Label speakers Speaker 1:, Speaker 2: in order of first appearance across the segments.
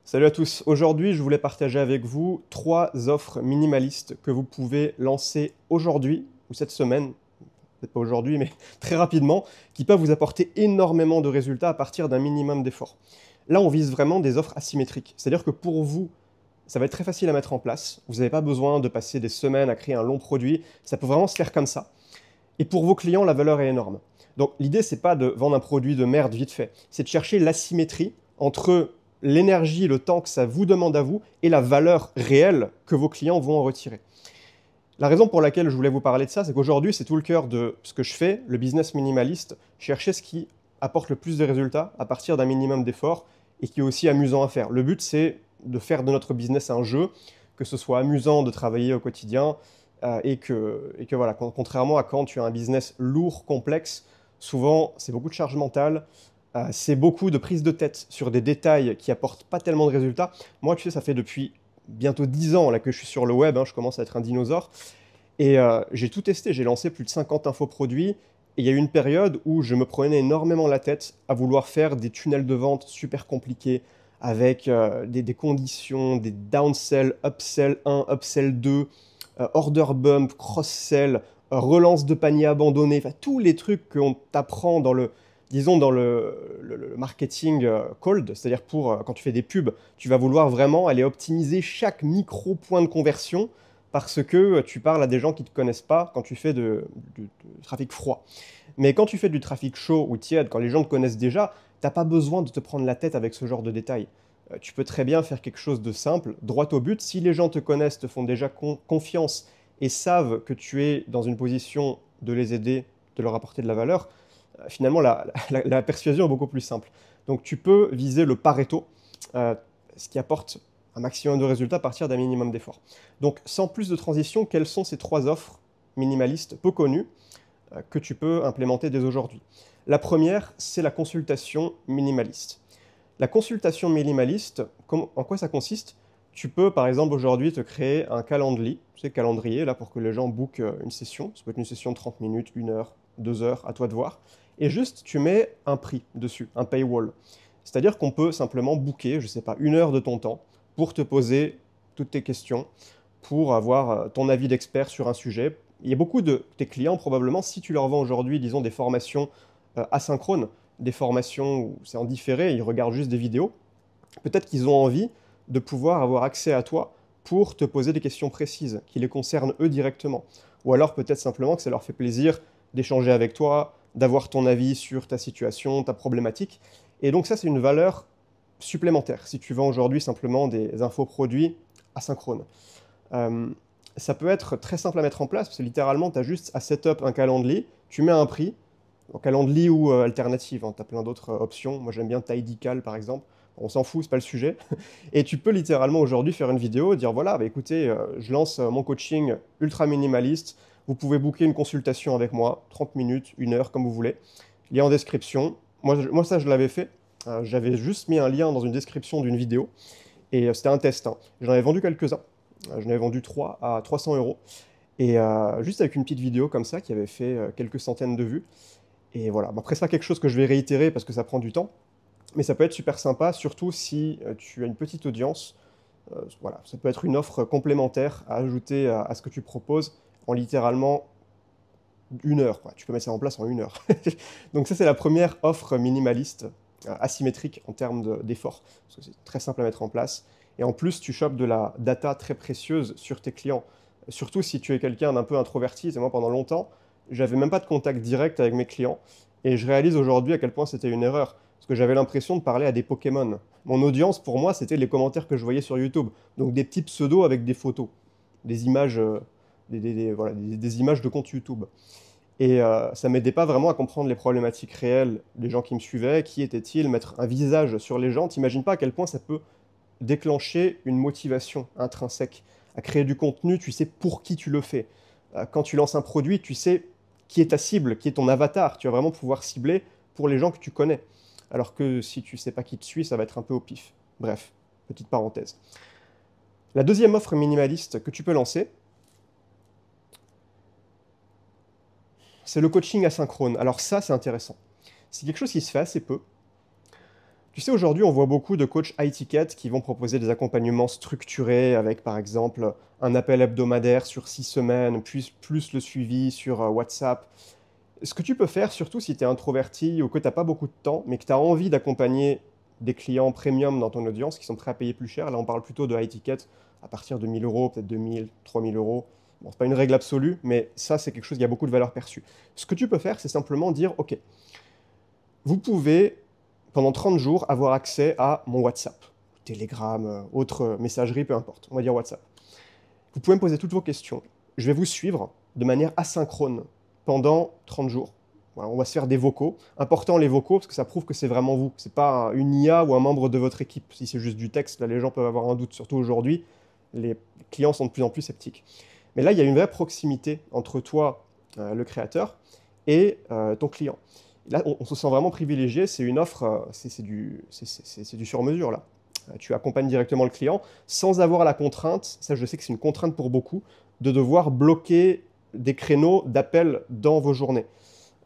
Speaker 1: Salut à tous. Aujourd'hui, je voulais partager avec vous trois offres minimalistes que vous pouvez lancer aujourd'hui ou cette semaine, peut-être pas aujourd'hui, mais très rapidement, qui peuvent vous apporter énormément de résultats à partir d'un minimum d'efforts. Là, on vise vraiment des offres asymétriques. C'est-à-dire que pour vous, ça va être très facile à mettre en place. Vous n'avez pas besoin de passer des semaines à créer un long produit. Ça peut vraiment se faire comme ça. Et pour vos clients, la valeur est énorme. Donc l'idée, c'est pas de vendre un produit de merde vite fait. C'est de chercher l'asymétrie entre l'énergie, le temps que ça vous demande à vous et la valeur réelle que vos clients vont en retirer. La raison pour laquelle je voulais vous parler de ça, c'est qu'aujourd'hui, c'est tout le cœur de ce que je fais, le business minimaliste, chercher ce qui apporte le plus de résultats à partir d'un minimum d'efforts et qui est aussi amusant à faire. Le but, c'est de faire de notre business un jeu, que ce soit amusant de travailler au quotidien et que voilà, contrairement à quand tu as un business lourd, complexe, souvent c'est beaucoup de charge mentale, c'est beaucoup de prise de tête sur des détails qui apportent pas tellement de résultats. Moi, tu sais, ça fait depuis bientôt 10 ans là, que je suis sur le web, hein, je commence à être un dinosaure. Et j'ai tout testé, j'ai lancé plus de 50 infoproduits. Et il y a eu une période où je me prenais énormément la tête à vouloir faire des tunnels de vente super compliqués, avec des conditions, des downsell, upsell 1, upsell 2, order bump, cross-sell, relance de panier abandonné, enfin, tous les trucs qu'on t'apprend dans le, disons, dans le marketing cold, c'est-à-dire pour quand tu fais des pubs, tu vas vouloir vraiment aller optimiser chaque micro point de conversion parce que tu parles à des gens qui ne te connaissent pas quand tu fais du trafic froid. Mais quand tu fais du trafic chaud ou tiède, quand les gens te connaissent déjà, tu n'as pas besoin de te prendre la tête avec ce genre de détails. Tu peux très bien faire quelque chose de simple, droit au but. Si les gens te connaissent, te font déjà confiance et savent que tu es dans une position de les aider, de leur apporter de la valeur, finalement la persuasion est beaucoup plus simple. Donc tu peux viser le Pareto, euh, ce qui apporte un maximum de résultats à partir d'un minimum d'efforts. Donc sans plus de transition, quelles sont ces trois offres minimalistes peu connues que tu peux implémenter dès aujourd'hui? La première, c'est la consultation minimaliste. La consultation minimaliste, en quoi ça consiste? Tu peux, par exemple, aujourd'hui te créer un calendrier, c'est calendrier, là, pour que les gens bookent une session. Ça peut être une session de 30 minutes, 1 heure, 2 heures, à toi de voir. Et juste, tu mets un prix dessus, un paywall. C'est-à-dire qu'on peut simplement booker, je ne sais pas, 1 heure de ton temps pour te poser toutes tes questions, pour avoir ton avis d'expert sur un sujet. Il y a beaucoup de tes clients, probablement, si tu leur vends aujourd'hui, disons, des formations asynchrones, des formations où c'est en différé, ils regardent juste des vidéos, peut-être qu'ils ont envie de pouvoir avoir accès à toi pour te poser des questions précises qui les concernent eux directement. Ou alors peut-être simplement que ça leur fait plaisir d'échanger avec toi, d'avoir ton avis sur ta situation, ta problématique. Et donc ça, c'est une valeur supplémentaire si tu vends aujourd'hui simplement des infoproduits asynchrones. Euh, Ça peut être très simple à mettre en place, parce que littéralement, tu as juste à setup un calendrier, tu mets un prix, en calendrier ou alternative, hein, tu as plein d'autres options. Moi, j'aime bien Tidycal, par exemple. On s'en fout, c'est pas le sujet. Et tu peux littéralement aujourd'hui faire une vidéo, dire voilà, bah, écoutez, je lance mon coaching ultra minimaliste. Vous pouvez booker une consultation avec moi, 30 minutes, 1 heure, comme vous voulez. Lien en description. Moi ça, je l'avais fait. J'avais juste mis un lien dans une description d'une vidéo. Et c'était un test, hein. J'en avais vendu quelques-uns. J'en avais vendu 3 à 300 euros. Et juste avec une petite vidéo comme ça, qui avait fait quelques centaines de vues. Et voilà. Bon, après, c'est pas quelque chose que je vais réitérer parce que ça prend du temps, mais ça peut être super sympa, surtout si tu as une petite audience. Voilà, ça peut être une offre complémentaire à ajouter à ce que tu proposes en littéralement 1 heure, quoi. Tu peux mettre ça en place en 1 heure. Donc ça, c'est la première offre minimaliste, asymétrique en termes d'effort, parce que c'est très simple à mettre en place. Et en plus, tu chopes de la data très précieuse sur tes clients. Surtout si tu es quelqu'un d'un peu introverti. Et moi, pendant longtemps, j'avais même pas de contact direct avec mes clients. Et je réalise aujourd'hui à quel point c'était une erreur. Parce que j'avais l'impression de parler à des Pokémon. Mon audience, pour moi, c'était les commentaires que je voyais sur YouTube. Donc des petits pseudos avec des photos, des images, voilà, des images de compte YouTube. Et ça m'aidait pas vraiment à comprendre les problématiques réelles des gens qui me suivaient, qui étaient-ils, mettre un visage sur les gens. T'imagines pas à quel point ça peut déclencher une motivation intrinsèque à créer du contenu, tu sais pour qui tu le fais. Quand tu lances un produit, tu sais qui est ta cible, qui est ton avatar. Tu vas vraiment pouvoir cibler pour les gens que tu connais. Alors que si tu sais pas qui te suit, ça va être un peu au pif. Bref, petite parenthèse. La deuxième offre minimaliste que tu peux lancer, c'est le coaching asynchrone. Alors ça, c'est intéressant. C'est quelque chose qui se fait assez peu. Tu sais, aujourd'hui, on voit beaucoup de coachs high ticket qui vont proposer des accompagnements structurés avec, par exemple, un appel hebdomadaire sur 6 semaines, puis plus le suivi sur WhatsApp. Ce que tu peux faire, surtout si tu es introverti ou que tu n'as pas beaucoup de temps, mais que tu as envie d'accompagner des clients premium dans ton audience qui sont prêts à payer plus cher, là on parle plutôt de high ticket à partir de 1000 euros, peut-être 2000, 3000 euros. Bon, c'est pas une règle absolue, mais ça c'est quelque chose qui a beaucoup de valeur perçue. Ce que tu peux faire, c'est simplement dire, ok, vous pouvez pendant 30 jours avoir accès à mon WhatsApp, Telegram, autre messagerie, peu importe, on va dire WhatsApp. Vous pouvez me poser toutes vos questions. Je vais vous suivre de manière asynchrone pendant 30 jours. Voilà, on va se faire des vocaux. Important les vocaux, parce que ça prouve que c'est vraiment vous. C'est pas une IA ou un membre de votre équipe. Si c'est juste du texte, là les gens peuvent avoir un doute. Surtout aujourd'hui, les clients sont de plus en plus sceptiques. Mais là, il y a une vraie proximité entre toi, le créateur, et ton client. Là, on se sent vraiment privilégié. C'est une offre, c'est du sur-mesure là. Tu accompagnes directement le client sans avoir la contrainte, ça je sais que c'est une contrainte pour beaucoup, de devoir bloquer des créneaux d'appel dans vos journées.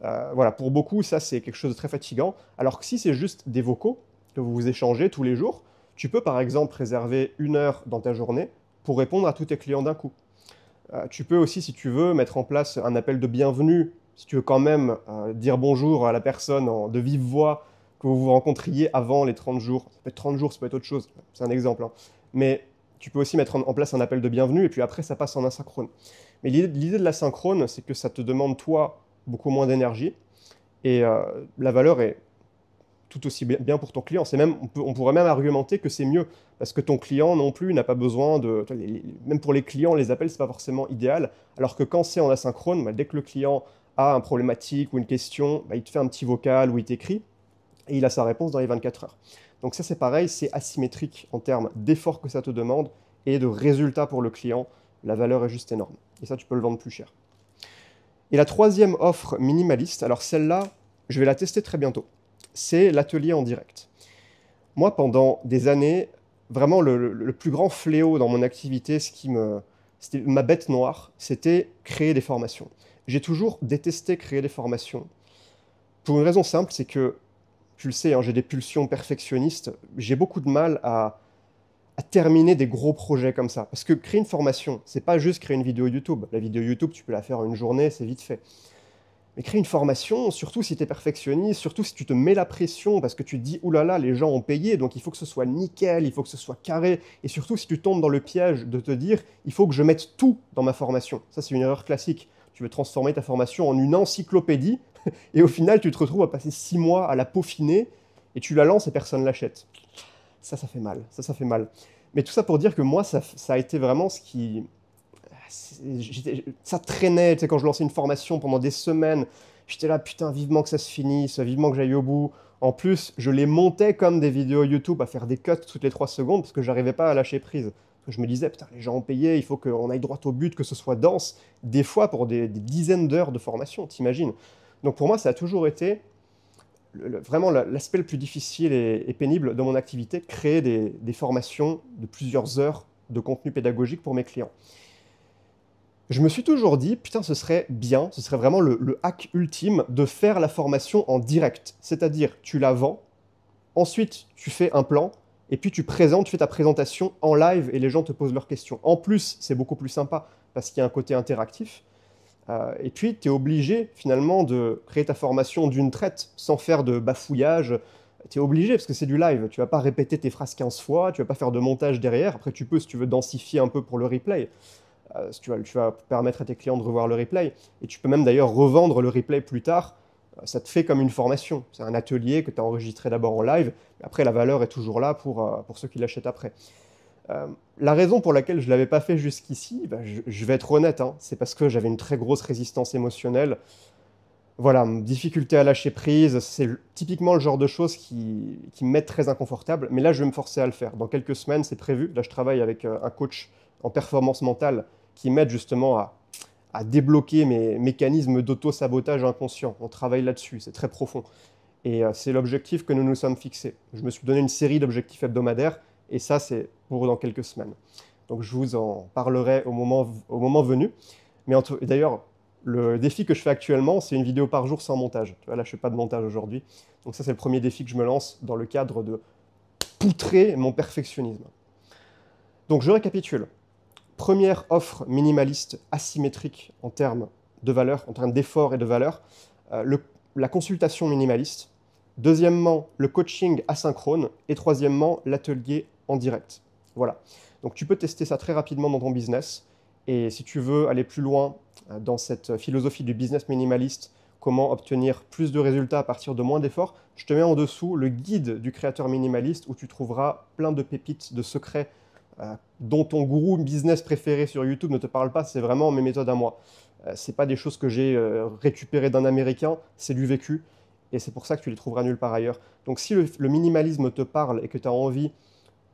Speaker 1: Voilà, pour beaucoup, ça c'est quelque chose de très fatigant. Alors que si c'est juste des vocaux que vous échangez tous les jours, tu peux par exemple réserver 1 heure dans ta journée pour répondre à tous tes clients d'un coup. Tu peux aussi, si tu veux, mettre en place un appel de bienvenue, si tu veux quand même dire bonjour à la personne de vive voix que vous vous rencontriez avant les 30 jours. Ça peut être 30 jours, ça peut être autre chose, c'est un exemple. Hein. Mais tu peux aussi mettre en place un appel de bienvenue et puis après ça passe en asynchrone. Mais l'idée de l'asynchrone, c'est que ça te demande, toi, beaucoup moins d'énergie et la valeur est tout aussi bien pour ton client. Même, on pourrait même argumenter que c'est mieux parce que ton client non plus n'a pas besoin de... Même pour les clients, les appels, c'est pas forcément idéal. Alors que quand c'est en asynchrone, bah, dès que le client a une problématique ou une question, bah, il te fait un petit vocal ou il t'écrit et il a sa réponse dans les 24 heures. Donc ça, c'est pareil, c'est asymétrique en termes d'efforts que ça te demande et de résultats pour le client. La valeur est juste énorme. Et ça, tu peux le vendre plus cher. Et la troisième offre minimaliste, alors celle-là, je vais la tester très bientôt. C'est l'atelier en direct. Moi, pendant des années, vraiment le plus grand fléau dans mon activité, c'était ma bête noire, c'était créer des formations. J'ai toujours détesté créer des formations. Pour une raison simple, c'est que tu le sais, hein, j'ai des pulsions perfectionnistes, j'ai beaucoup de mal à terminer des gros projets comme ça. Parce que créer une formation, c'est pas juste créer une vidéo YouTube. La vidéo YouTube, tu peux la faire en une journée, c'est vite fait. Mais créer une formation, surtout si tu es perfectionniste, surtout si tu te mets la pression parce que tu te dis « Ouh là là, les gens ont payé, donc il faut que ce soit nickel, il faut que ce soit carré. » Et surtout si tu tombes dans le piège de te dire « Il faut que je mette tout dans ma formation. » Ça, c'est une erreur classique. Tu veux transformer ta formation en une encyclopédie et au final, tu te retrouves à passer 6 mois à la peaufiner et tu la lances et personne ne l'achète. Ça fait mal. Ça fait mal. Mais tout ça pour dire que moi, ça a été vraiment ce qui... Ça traînait, tu sais, quand je lançais une formation pendant des semaines, j'étais là, putain, vivement que ça se finisse, vivement que j'aille au bout. En plus, je les montais comme des vidéos YouTube à faire des cuts toutes les 3 secondes parce que j'arrivais pas à lâcher prise. Je me disais, putain, les gens ont payé, il faut qu'on aille droit au but, que ce soit dense, des fois pour des dizaines d'heures de formation, t'imagines. Donc pour moi, ça a toujours été vraiment l'aspect le plus difficile et pénible de mon activité, créer des formations de plusieurs heures de contenu pédagogique pour mes clients. Je me suis toujours dit, putain, ce serait bien, ce serait vraiment le hack ultime de faire la formation en direct. C'est-à-dire, tu la vends, ensuite tu fais un plan, et puis tu fais ta présentation en live et les gens te posent leurs questions. En plus, c'est beaucoup plus sympa parce qu'il y a un côté interactif. Et puis, tu es obligé finalement de créer ta formation d'une traite sans faire de bafouillage. Tu es obligé parce que c'est du live. Tu vas pas répéter tes phrases 15 fois, tu vas pas faire de montage derrière. Après, tu peux, si tu veux, densifier un peu pour le replay. Tu vas permettre à tes clients de revoir le replay. Et tu peux même d'ailleurs revendre le replay plus tard. Ça te fait comme une formation. C'est un atelier que tu as enregistré d'abord en live. Après, la valeur est toujours là pour ceux qui l'achètent après. La raison pour laquelle je ne l'avais pas fait jusqu'ici, bah, je vais être honnête, hein, c'est parce que j'avais une très grosse résistance émotionnelle. Voilà, difficulté à lâcher prise, c'est typiquement le genre de choses qui me mettent très inconfortable. Mais là, je vais me forcer à le faire. Dans quelques semaines, c'est prévu. Là, je travaille avec un coach en performance mentale qui m'aide justement à débloquer mes mécanismes d'auto-sabotage inconscient. On travaille là-dessus, c'est très profond. Et c'est l'objectif que nous nous sommes fixés. Je me suis donné une série d'objectifs hebdomadaires, et ça, c'est pour dans quelques semaines. Donc je vous en parlerai au moment venu. Mais d'ailleurs, Le défi que je fais actuellement, c'est une vidéo par jour sans montage. Tu vois, là, je ne fais pas de montage aujourd'hui. Donc ça, c'est le premier défi que je me lance dans le cadre de poutrer mon perfectionnisme. Donc je récapitule. Première offre minimaliste asymétrique en termes de valeur, en termes d'effort et de valeur, la consultation minimaliste. Deuxièmement, le coaching asynchrone. Et troisièmement, l'atelier en direct. Voilà. Donc tu peux tester ça très rapidement dans ton business. Et si tu veux aller plus loin dans cette philosophie du business minimaliste, comment obtenir plus de résultats à partir de moins d'efforts, je te mets en dessous le guide du créateur minimaliste où tu trouveras plein de pépites, de secrets dont ton gourou business préféré sur YouTube ne te parle pas. C'est vraiment mes méthodes à moi. C'est pas des choses que j'ai récupérées d'un Américain, c'est du vécu. Et c'est pour ça que tu les trouveras nulle part ailleurs. Donc si le minimalisme te parle et que tu as envie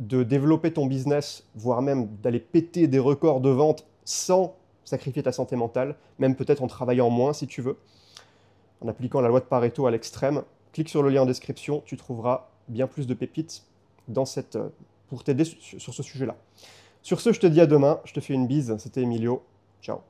Speaker 1: de développer ton business, voire même d'aller péter des records de vente sans sacrifier ta santé mentale, même peut-être en travaillant moins si tu veux, en appliquant la loi de Pareto à l'extrême, clique sur le lien en description, tu trouveras bien plus de pépites dans pour t'aider sur ce sujet-là. Sur ce, je te dis à demain, je te fais une bise, c'était Emilio, ciao.